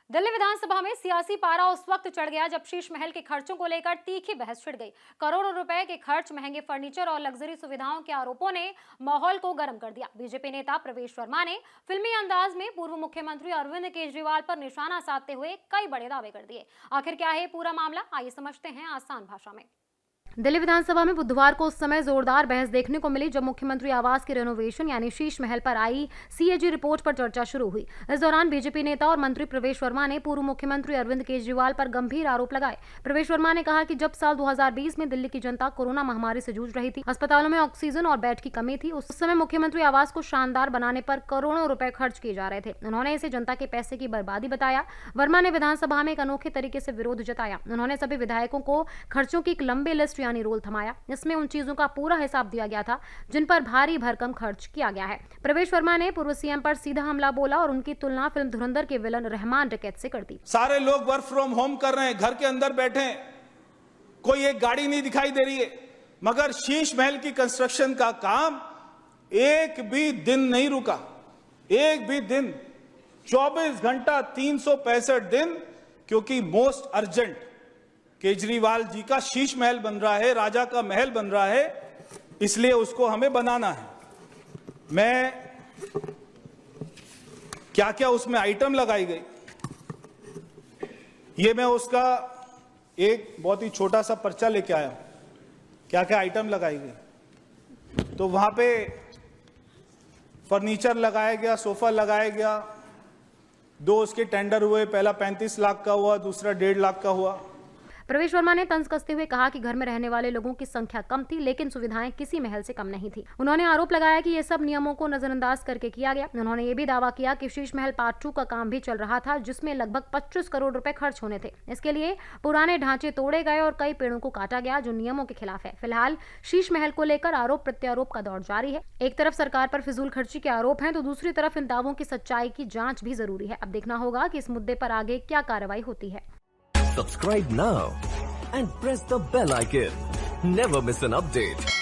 दिल्ली विधानसभा में सियासी पारा उस वक्त चढ़ गया जब शीश महल के खर्चों को लेकर तीखी बहस छिड़ गई। करोड़ों रुपए के खर्च, महंगे फर्नीचर और लग्जरी सुविधाओं के आरोपों ने माहौल को गर्म कर दिया। बीजेपी नेता प्रवेश वर्मा ने फिल्मी अंदाज में पूर्व मुख्यमंत्री अरविंद केजरीवाल पर निशाना साधते हुए कई बड़े दावे कर दिए। आखिर क्या है पूरा मामला, आइए समझते हैं आसान भाषा में। दिल्ली विधानसभा में बुधवार को उस समय जोरदार बहस देखने को मिली जब मुख्यमंत्री आवास के रेनोवेशन यानी शीश महल पर आई सीएजी रिपोर्ट पर चर्चा शुरू हुई। इस दौरान बीजेपी नेता और मंत्री प्रवेश वर्मा ने पूर्व मुख्यमंत्री अरविंद केजरीवाल पर गंभीर आरोप लगाए। प्रवेश वर्मा ने कहा कि जब साल 2020 में दिल्ली की जनता कोरोना महामारी से जूझ रही थी, अस्पतालों में ऑक्सीजन और बेड की कमी थी, उस समय मुख्यमंत्री आवास को शानदार बनाने पर करोड़ों रुपए खर्च किए जा रहे थे। उन्होंने इसे जनता के पैसे की बर्बादी बताया। वर्मा ने विधानसभा में एक अनोखे तरीके से विरोध जताया। उन्होंने सभी विधायकों को खर्चों की एक लंबी लिस्ट यानी रोल थमाया। इसमें उन चीजों का पूरा हिसाब दिया गया था जिन पर भारी भरकम खर्च किया गया है। प्रवेश वर्मा ने पूर्व सीएम पर सीधा हमला बोला और उनकी तुलना फिल्म धुरंधर के विलन रहमान डकैत से कर दी। सारे लोग वर्क फ्रॉम होम कर रहे हैं, घर के अंदर बैठे हैं, कोई एक गाड़ी नहीं दिखाई दे रही है, मगर शीश महल की कंस्ट्रक्शन का काम एक भी दिन नहीं रुका। एक भी दिन, 24 घंटा 365 दिन, क्योंकि मोस्ट अर्जेंट केजरीवाल जी का शीश महल बन रहा है, राजा का महल बन रहा है, इसलिए उसको हमें बनाना है। मैं क्या क्या उसमें आइटम लगाई गई, ये मैं उसका एक बहुत ही छोटा सा पर्चा लेके आया, क्या क्या आइटम लगाई गई। तो वहां पे फर्नीचर लगाया गया, सोफा लगाया गया, 2 उसके टेंडर हुए, पहला 35 लाख का हुआ, दूसरा 1.5 लाख का हुआ। प्रवेश वर्मा ने तंज कसते हुए कहा कि घर में रहने वाले लोगों की संख्या कम थी, लेकिन सुविधाएं किसी महल से कम नहीं थी। उन्होंने आरोप लगाया कि ये सब नियमों को नजरअंदाज करके किया गया। उन्होंने ये भी दावा किया कि शीश महल पार्ट 2 का काम भी चल रहा था, जिसमें लगभग 25 करोड़ रुपए खर्च होने थे। इसके लिए पुराने ढांचे तोड़े गए और कई पेड़ों को काटा गया, जो नियमों के खिलाफ है। फिलहाल शीश महल को लेकर आरोप प्रत्यारोप का दौर जारी है। एक तरफ सरकार पर फिजूल खर्ची के आरोप हैं, तो दूसरी तरफ इन दावों की सच्चाई की जांच भी जरूरी है। अब देखना होगा कि इस मुद्दे पर आगे क्या कार्रवाई होती है। Subscribe now and press the bell icon. Never miss an update.